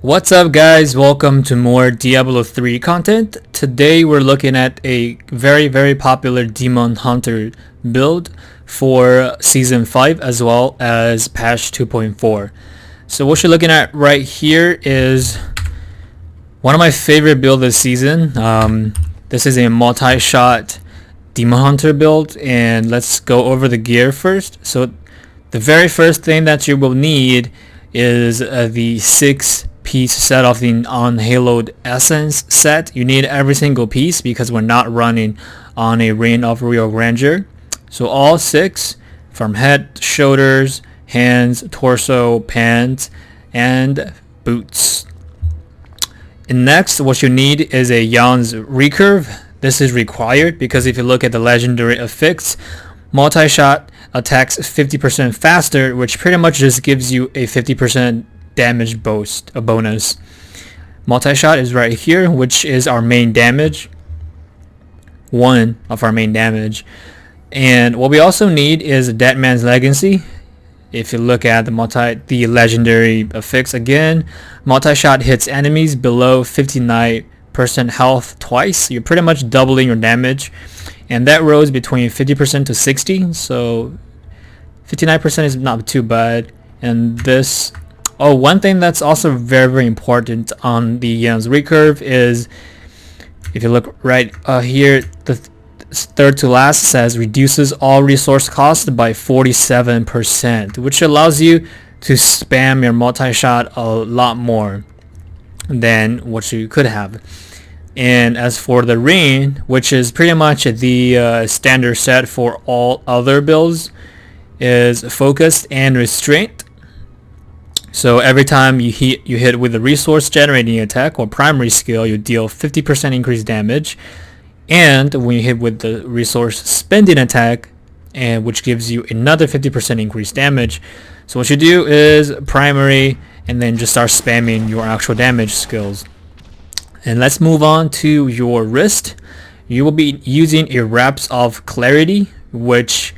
What's up guys, welcome to more Diablo 3 content. Today we're looking at a very popular Demon Hunter build for Season 5 as well as patch 2.4. So what you're looking at right here is one of my favorite builds this season. This is a multi-shot Demon Hunter build, and let's go over the gear first. So the very first thing that you will need is the 6-piece set of the Unhallowed Essence set. You need every single piece because we're not running on a Reign of Real Grandeur. So all 6 from head, shoulders, hands, torso, pants, and boots. And next, what you need is a Yon's Recurve. This is required because if you look at the legendary effects, Multishot attacks 50% faster, which pretty much just gives you a 50% damage boost, a bonus. Multishot is right here, which is our main damage, one of our main damage. And what we also need is Dead Man's Legacy. If you look at the legendary effects again, Multishot hits enemies below 59% health twice. You're pretty much doubling your damage, and that rose between 50% to 60%, so 59% is not too bad. And this, one thing that's also very important on the Yon's Recurve is, if you look right here, the third to last says reduces all resource costs by 47%, which allows you to spam your multi-shot a lot more than what you could have. And as for the Reign, which is pretty much the standard set for all other builds, is focused and restraint. So every time you hit with a resource generating attack or primary skill, you deal 50% increased damage. And when you hit with the resource spending attack, and which gives you another 50% increased damage. So what you do is primary and then just start spamming your actual damage skills. And let's move on to your wrist. You will be using a Wraps of Clarity, which,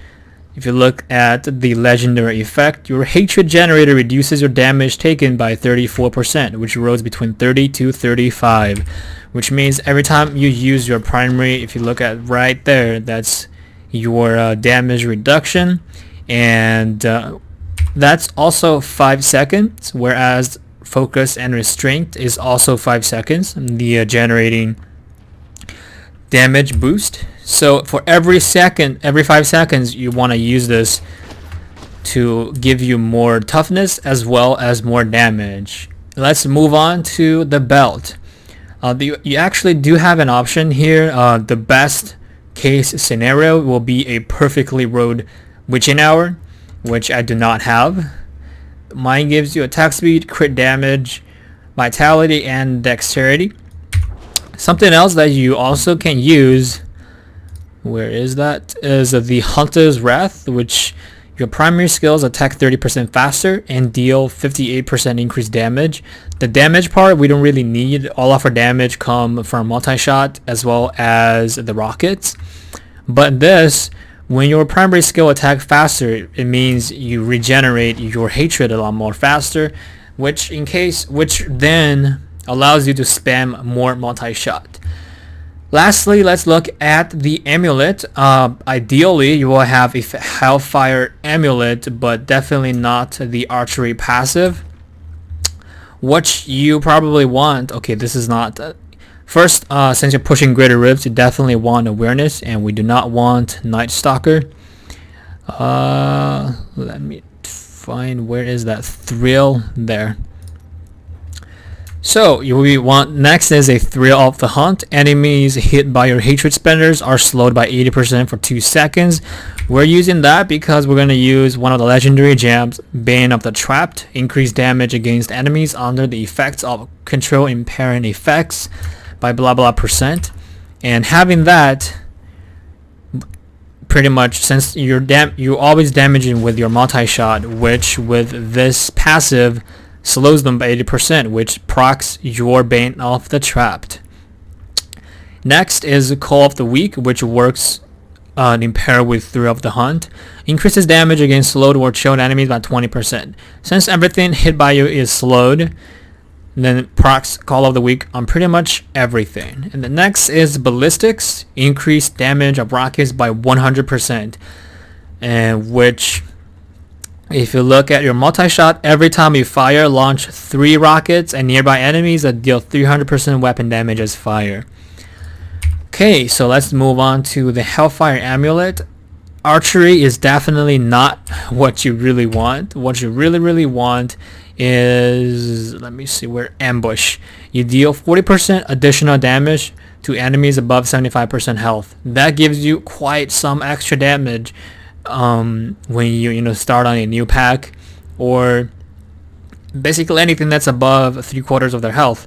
if you look at the legendary effect, your hatred generator reduces your damage taken by 34%, which rose between 30 to 35, which means every time you use your primary, if you look at right there, that's your damage reduction, and that's also 5 seconds, whereas focus and restraint is also 5 seconds, the generating damage boost. So for every 5 seconds, you want to use this to give you more toughness as well as more damage. Let's move on to the belt. You actually do have an option here. The best case scenario will be a perfectly rolled witching hour, which I do not have. Mine gives you attack speed, crit damage, vitality, and dexterity. Something else that you also can use, where is that, is the Hunter's Wrath, which your primary skills attack 30% faster and deal 58% increased damage. The damage part we don't really need. All of our damage come from multi-shot as well as the rockets. But this, when your primary skill attack faster, it means you regenerate your hatred a lot more faster, which then allows you to spam more multi-shot. Lastly, let's look at the amulet. Ideally, you will have a Hellfire amulet, but definitely not the archery passive. What you probably want, okay, this is not first, since you're pushing Greater Ribs, you definitely want awareness, and we do not want Night Stalker. Let me find, where is that thrill? There. So you want next is a Thrill of the Hunt. Enemies hit by your hatred spenders are slowed by 80% for 2 seconds. We're using that because we're going to use one of the legendary gems, Bane of the Trapped. Increase damage against enemies under the effects of control impairing effects by blah blah percent. And having that, pretty much, since you're always damaging with your multi-shot, which with this passive slows them by 80%, which procs your Bane of the Trapped. Next is Call of the Weak, which works in pair with Thrill of the Hunt. Increases damage against slowed or chilled enemies by 20%. Since everything hit by you is slowed, And then procs Call of the Week on pretty much everything. And the next is ballistics, increased damage of rockets by 100%, and which, if you look at your multi-shot, every time you fire, launch 3 rockets at nearby enemies that deal 300% weapon damage as fire. Okay, so let's move on to the Hellfire Amulet. Archery is definitely not what you really want. What you really want is, let me see, where ambush. You deal 40% additional damage to enemies above 75% health. That gives you quite some extra damage when you start on a new pack, or basically anything that's above 3/4 of their health.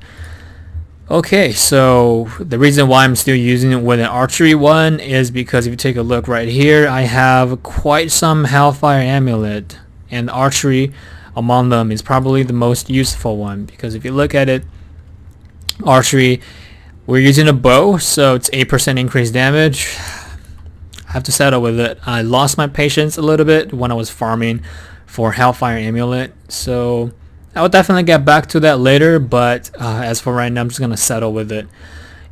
Okay, so the reason why I'm still using it with an archery one is because if you take a look right here, I have quite some Hellfire Amulet, and archery among them is probably the most useful one, because if you look at it, archery, we're using a bow, so it's 8% increased damage. I have to settle with it. I lost my patience a little bit when I was farming for Hellfire Amulet, so I will definitely get back to that later, but as for right now, I'm just going to settle with it.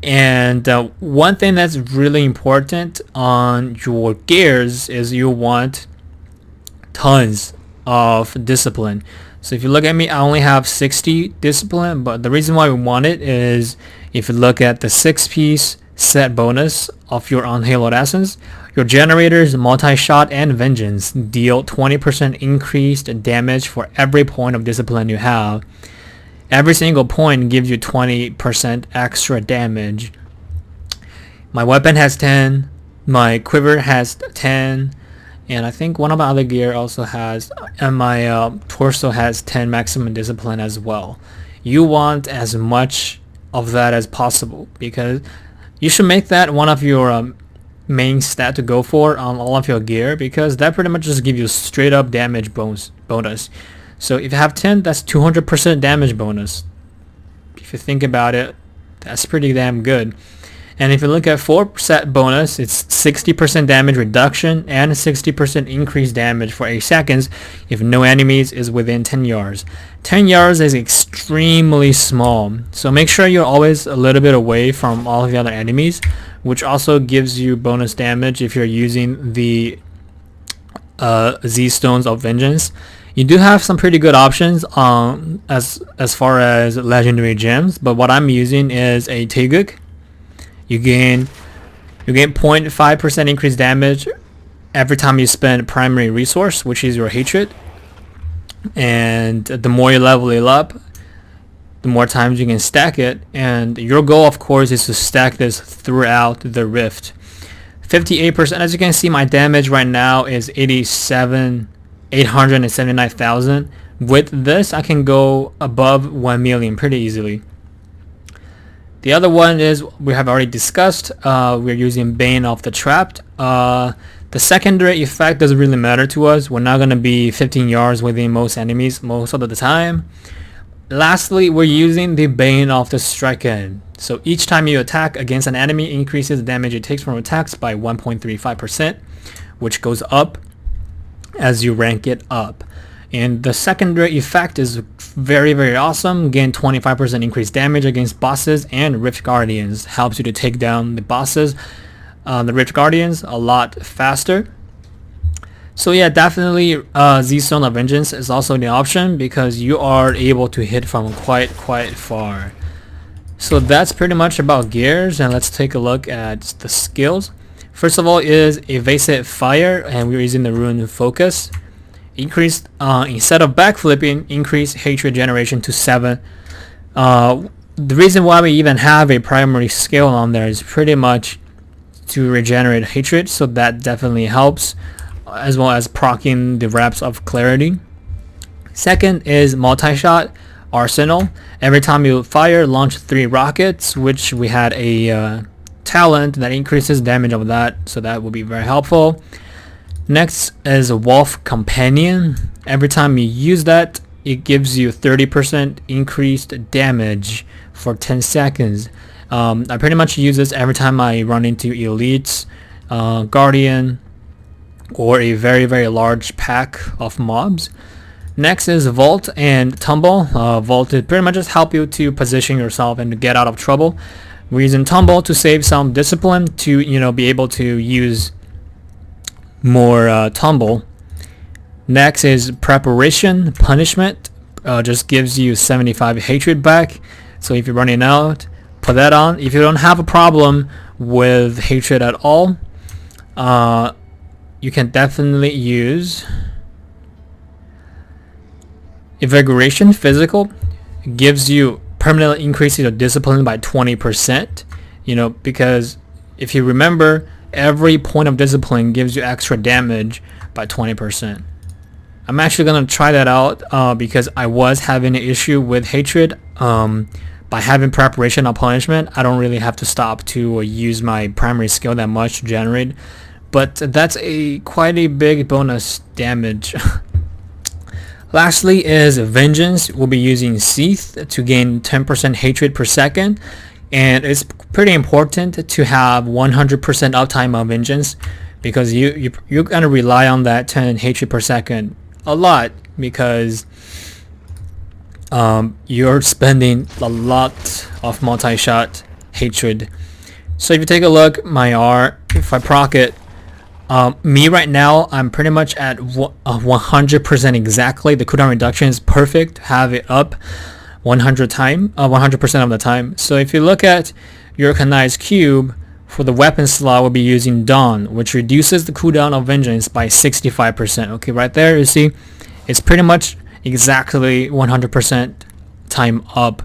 And one thing that's really important on your gears is you want tons of discipline. So if you look at me, I only have 60 discipline, but the reason why we want it is if you look at the 6-piece set bonus of your Unhallowed Essence, your generators, multi-shot, and vengeance deal 20% increased damage for every point of discipline you have. Every single point gives you 20% extra damage. My weapon has 10, my quiver has 10, and I think one of my other gear also has, and my torso has 10 maximum discipline as well. You want as much of that as possible, because you should make that one of your main stat to go for on all of your gear, because that pretty much just gives you straight up damage bonus. So if you have 10, that's 200% damage bonus. If you think about it, that's pretty damn good. And if you look at 4 set bonus, it's 60% damage reduction and 60% increased damage for 8 seconds if no enemies is within 10 yards. 10 yards is extremely small, so make sure you're always a little bit away from all of the other enemies, which also gives you bonus damage if you're using the Z Stones of Vengeance. You do have some pretty good options as far as legendary gems, but what I'm using is a Teguk. You gain 0.5% increased damage every time you spend primary resource, which is your hatred. And the more you level it up, the more times you can stack it. And your goal, of course, is to stack this throughout the rift. 58%, as you can see, my damage right now is 879,000. With this, I can go above 1 million pretty easily. The other one is, we have already discussed, we're using Bane of the Trapped. The secondary effect doesn't really matter to us. We're not going to be 15 yards within most enemies most of the time. Lastly, we're using the Bane of the Stricken. So each time you attack against an enemy, increases the damage it takes from attacks by 1.35%, which goes up as you rank it up. And the secondary effect is very awesome. Gain 25% increased damage against bosses and Rift Guardians. Helps you to take down the bosses, the Rift Guardians, a lot faster. So yeah, definitely Z Stone of Vengeance is also the option, because you are able to hit from quite far. So that's pretty much about gears, and let's take a look at the skills. First of all is Evasive Fire, and we're using the rune Focus. Increased, instead of backflipping, increase hatred generation to 7. The reason why we even have a primary skill on there is pretty much to regenerate hatred, so that definitely helps, as well as proccing the Wraps of Clarity. Second is Multishot Arsenal. Every time you fire, launch 3 rockets, which we had a talent that increases damage of that, so that will be very helpful. Next is Wolf Companion. Every time you use that, it gives you 30% increased damage for 10 seconds. I pretty much use this every time I run into elites, Guardian, or a very large pack of mobs. Next is vault and tumble. Vault is pretty much just help you to position yourself and to get out of trouble. We're using tumble to save some discipline to be able to use more tumble. Next is preparation. Punishment just gives you 75 hatred back. So if you're running out, put that on. If you don't have a problem with hatred at all, you can definitely use invigoration. Physical gives you permanently increases your discipline by 20%. Because if you remember, every point of discipline gives you extra damage by 20%. I'm actually gonna try that out because I was having an issue with hatred. By having preparation on punishment, I don't really have to stop to use my primary skill that much to generate, but that's quite a big bonus damage. Lastly is vengeance. We'll be using Seath to gain 10% hatred per second, and it's pretty important to have 100% uptime on vengeance because you're gonna rely on that 10 hatred per second a lot because you're spending a lot of multi-shot hatred. So if you take a look, my R, if I proc it, me right now, I'm pretty much at 100% exactly. The cooldown reduction is perfect. Have it up 100% of the time. So if you look at your Kanai's cube, for the weapon slot, we'll be using Dawn, which reduces the cooldown of Vengeance by 65%. Okay, right there, you see, it's pretty much exactly 100% time up.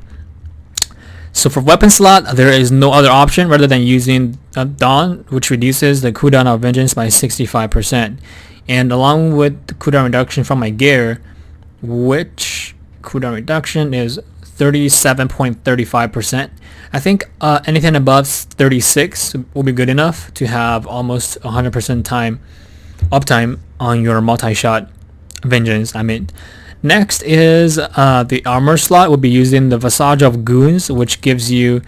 So for weapon slot, there is no other option rather than using Dawn, which reduces the cooldown of Vengeance by 65%. And along with the cooldown reduction from my gear, which cooldown reduction is 37.35%. I think anything above 36 will be good enough to have almost 100% uptime on your multi-shot Vengeance. Next is the armor slot. We'll be using the Visage of Goons, which gives you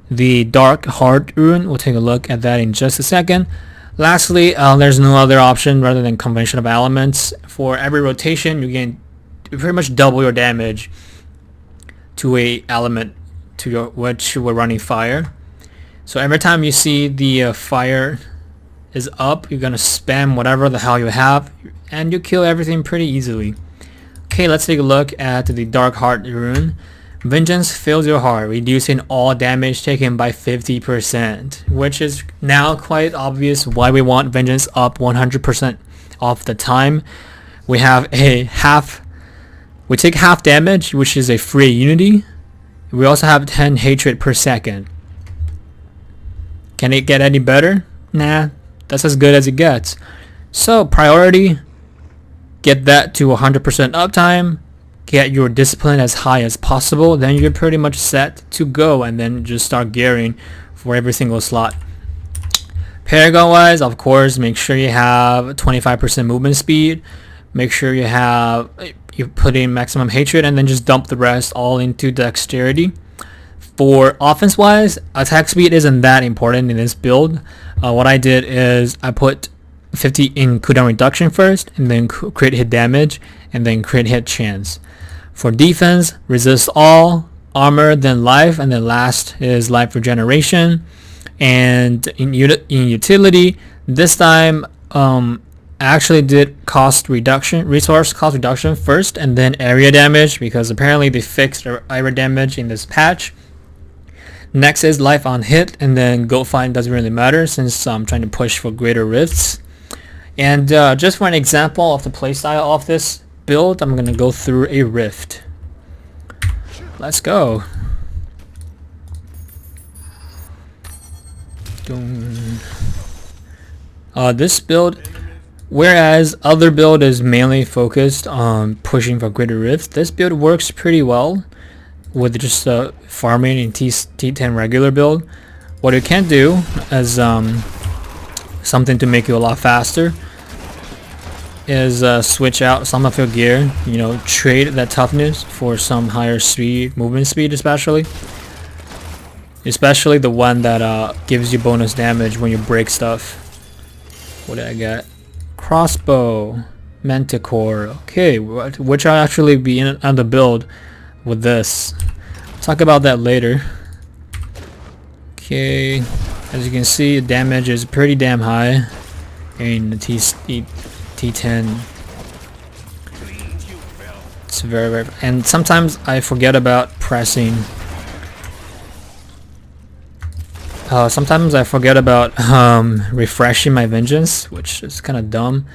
the Dark Heart rune. We'll take a look at that in just a second. Lastly, there's no other option rather than Convention of Elements. For every rotation, you pretty much double your damage to a element to which we're running fire. So every time you see the fire is up, you're gonna spam whatever the hell you have, and you kill everything pretty easily. Okay, let's take a look at the Dark Heart rune. Vengeance fills your heart, reducing all damage taken by 50%, which is now quite obvious why we want Vengeance up 100% of the time. We have we take half damage, which is a free unity. We also have 10 hatred per second. Can it get any better? Nah, that's as good as it gets. So priority, get that to 100% uptime, get your discipline as high as possible, then you're pretty much set to go, and then just start gearing for every single slot. Paragon wise, of course, make sure you have 25% movement speed, make sure you put in maximum hatred, and then just dump the rest all into dexterity. For offense wise, attack speed isn't that important in this build. What I did is I put 50 in cooldown reduction first, and then crit hit damage, and then crit hit chance. For defense, resist all, armor, then life, and then last is life regeneration. And in utility, this time I actually did resource cost reduction first, and then area damage, because apparently they fixed area damage in this patch. Next is life on hit, and then goat find doesn't really matter since I'm trying to push for greater rifts. And just for an example of the playstyle of this build, I'm gonna go through a rift. Let's go. This build, whereas other build is mainly focused on pushing for greater rifts, this build works pretty well with just farming in T10 regular build. What you can do as something to make you a lot faster is switch out some of your gear, trade that toughness for some higher speed, movement speed, especially the one that gives you bonus damage when you break stuff. What did I get? Crossbow. Manticore. Okay, which I'll actually be in on the build with this. Talk about that later. Okay, as you can see, damage is pretty damn high in the T10. It's very, and sometimes I forget about pressing. Sometimes I forget about refreshing my vengeance, which is kind of dumb.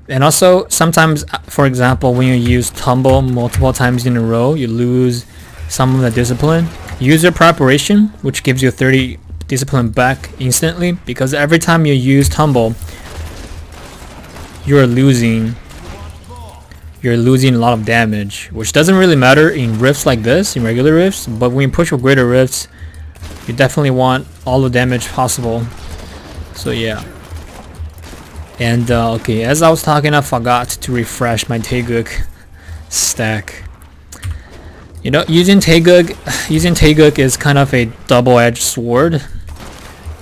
And also, sometimes, for example, when you use tumble multiple times in a row, you lose some of the discipline. Use your preparation, which gives you 30 discipline back instantly, because every time you use tumble, you're losing a lot of damage, which doesn't really matter in rifts like this, in regular rifts, but when you push with greater rifts, you definitely want all the damage possible. So yeah. And okay, as I was talking, I forgot to refresh my Taeguk stack. You know, using Taeguk is kind of a double-edged sword.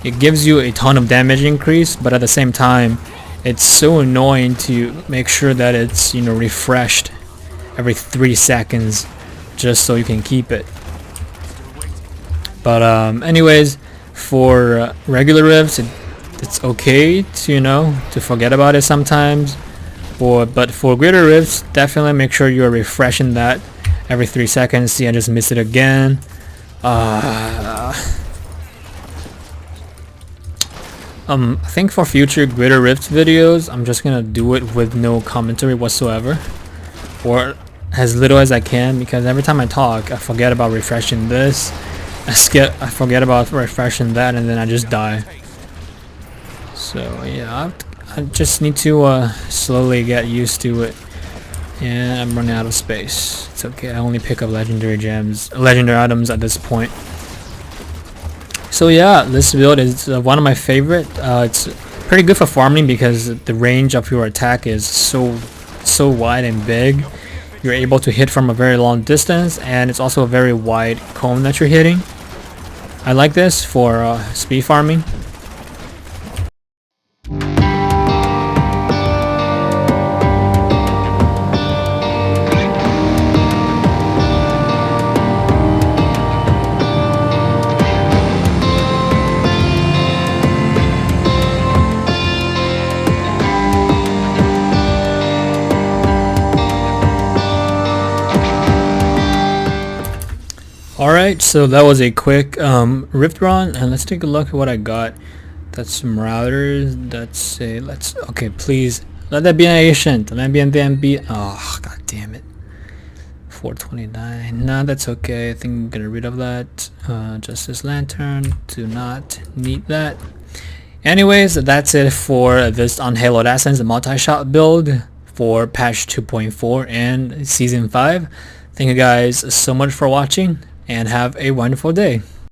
It gives you a ton of damage increase, but at the same time, it's so annoying to make sure that it's, you know, refreshed every 3 seconds just so you can keep it. But anyways, for regular rifts, it's okay to, you know, to forget about it sometimes. But for greater rifts, definitely make sure you're refreshing that every 3 seconds. See, I just missed it again. I think for future greater rift videos, I'm just gonna do it with no commentary whatsoever, or as little as I can, because every time I talk, I forget about refreshing this. I forget about refreshing that, and then I just die. So yeah, I just need to slowly get used to it. And I'm running out of space. It's okay. I only pick up legendary items at this point. So yeah, this build is one of my favorite. It's pretty good for farming because the range of your attack is so wide and big. You're able to hit from a very long distance, and it's also a very wide cone that you're hitting. I like this for speed farming. Alright, so that was a quick rift run, and let's take a look at what I got. That's some routers. Okay, please let that be an ancient. Let that be an DMB. Oh, god damn it. 429. Nah, that's okay. I think I'm gonna get rid of that. Justice Lantern. Do not need that. Anyways, that's it for this Unhallowed Essence Multishot build for patch 2.4 and season 5. Thank you guys so much for watching, and have a wonderful day.